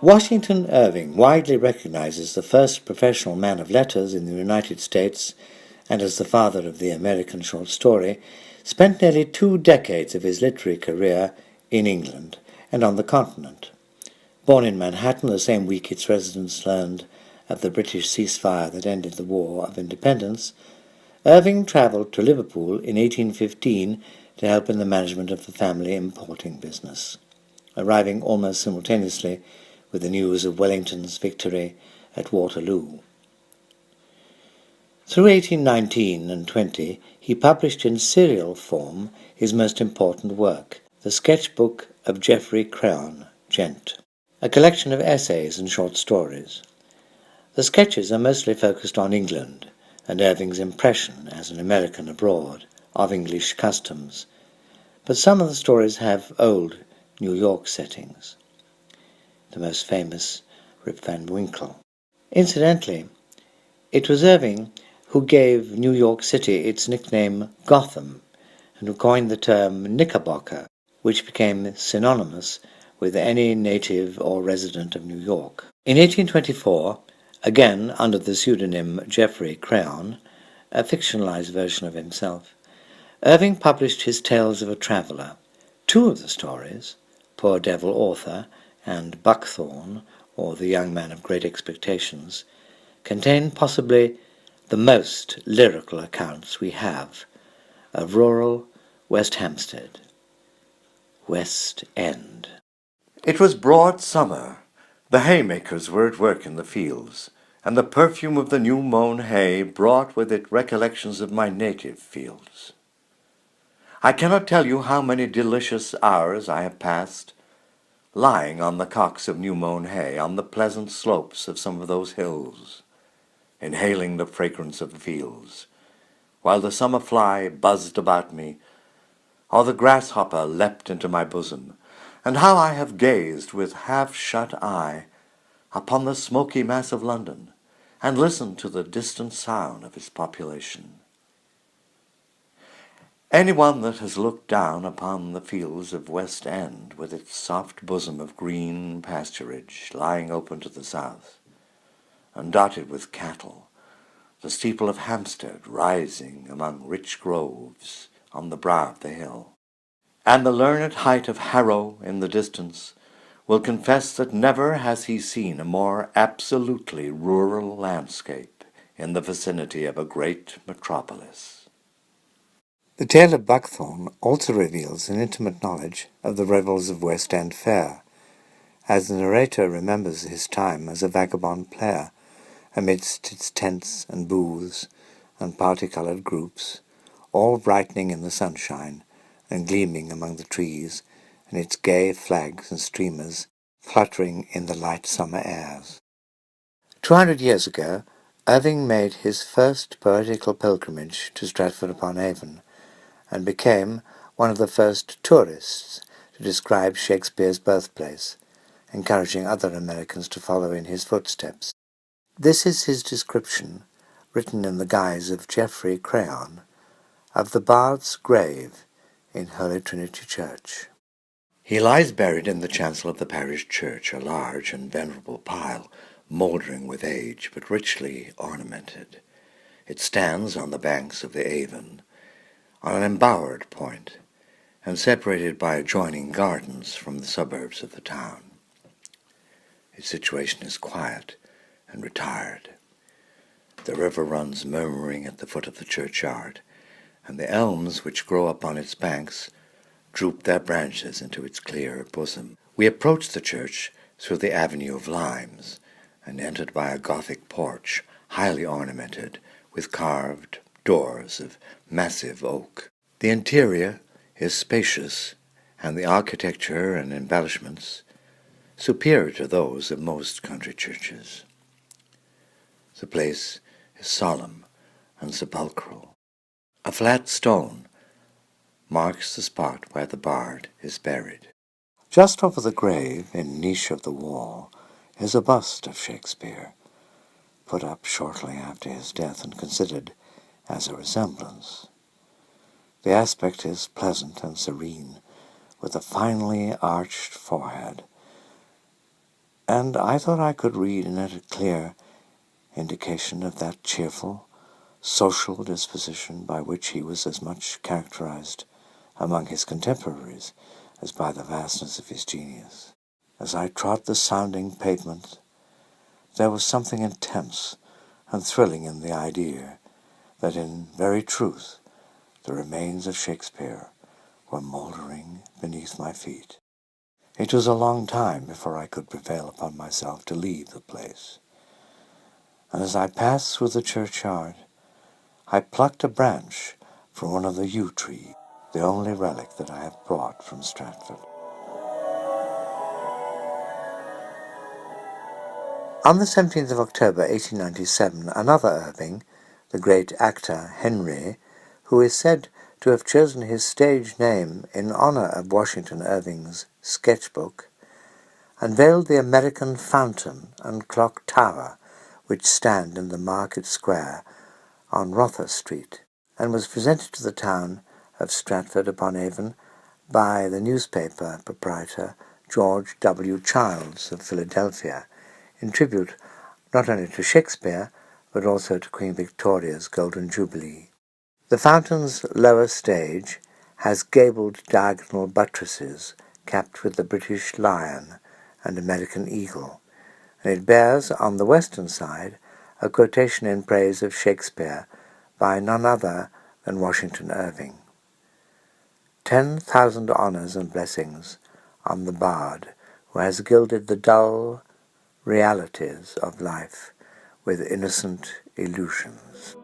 Washington Irving, widely recognized as the first professional man of letters in the United States and as the father of the American short story, spent nearly 2 decades of his literary career in England and on the continent. Born in Manhattan the same week its residents learned of the British ceasefire that ended the War of Independence, Irving travelled to Liverpool in 1815 to help in the management of the family importing business, arriving almost simultaneously with the news of Wellington's victory at Waterloo. Through 1819 and 20, he published in serial form his most important work, the Sketchbook of Geoffrey Crayon, Gent, a collection of essays and short stories. The sketches are mostly focused on England and Irving's impression as an American abroad of English customs, but some of the stories have old New York settings, the most famous Rip Van Winkle. Incidentally, it was Irving who gave New York City its nickname Gotham and who coined the term Knickerbocker, which became synonymous with any native or resident of New York. In 1824, again under the pseudonym Geoffrey Crayon, a fictionalized version of himself, Irving published his Tales of a Traveller. 2 of the stories, Poor Devil Author and Buckthorn, or The Young Man of Great Expectations, contain possibly the most lyrical accounts we have of rural West Hampstead, West End. It was broad summer. The haymakers were at work in the fields, and the perfume of the new-mown hay brought with it recollections of my native fields. I cannot tell you how many delicious hours I have passed lying on the cocks of new-mown hay on the pleasant slopes of some of those hills, inhaling the fragrance of the fields, while the summer fly buzzed about me, or the grasshopper leapt into my bosom, and how I have gazed with half-shut eye upon the smoky mass of London, and listened to the distant sound of its population. Anyone that has looked down upon the fields of West End with its soft bosom of green pasturage lying open to the south, and dotted with cattle, the steeple of Hampstead rising among rich groves on the brow of the hill, and the learned height of Harrow in the distance, will confess that never has he seen a more absolutely rural landscape in the vicinity of a great metropolis. The tale of Buckthorn also reveals an intimate knowledge of the revels of West End fare, as the narrator remembers his time as a vagabond player amidst its tents and booths and party-coloured groups, all brightening in the sunshine and gleaming among the trees, and its gay flags and streamers fluttering in the light summer airs. 200 years ago, Irving made his first poetical pilgrimage to Stratford-upon-Avon, and became one of the first tourists to describe Shakespeare's birthplace, encouraging other Americans to follow in his footsteps. This is his description, written in the guise of Geoffrey Crayon, of the Bard's grave in Holy Trinity Church. He lies buried in the chancel of the parish church, a large and venerable pile, mouldering with age, but richly ornamented. It stands on the banks of the Avon, on an embowered point, and separated by adjoining gardens from the suburbs of the town. Its situation is quiet and retired. The river runs murmuring at the foot of the churchyard, and the elms which grow upon its banks droop their branches into its clear bosom. We approached the church through the avenue of limes, and entered by a Gothic porch, highly ornamented with carved doors of massive oak. The interior is spacious, and the architecture and embellishments superior to those of most country churches. The place is solemn and sepulchral. A flat stone marks the spot where the bard is buried. Just over the grave, in a niche of the wall, is a bust of Shakespeare, put up shortly after his death and considered as a resemblance. The aspect is pleasant and serene, with a finely arched forehead, and I thought I could read in it a clear indication of that cheerful, social disposition by which he was as much characterized among his contemporaries as by the vastness of his genius. As I trod the sounding pavement, there was something intense and thrilling in the idea that in very truth the remains of Shakespeare were mouldering beneath my feet. It was a long time before I could prevail upon myself to leave the place, and as I passed through the churchyard, I plucked a branch from one of the yew trees, the only relic that I have brought from Stratford. On the 17th of October 1897, another Irving, the great actor Henry, who is said to have chosen his stage name in honor of Washington Irving's Sketchbook, unveiled the American fountain and clock tower which stand in the market square on Rother Street, and was presented to the town of Stratford-upon-Avon by the newspaper proprietor George W. Childs of Philadelphia, in tribute not only to Shakespeare, but also to Queen Victoria's Golden Jubilee. The fountain's lower stage has gabled diagonal buttresses capped with the British lion and American eagle, and it bears on the western side a quotation in praise of Shakespeare by none other than Washington Irving. 10,000 honors and blessings on the bard who has gilded the dull realities of life with innocent illusions.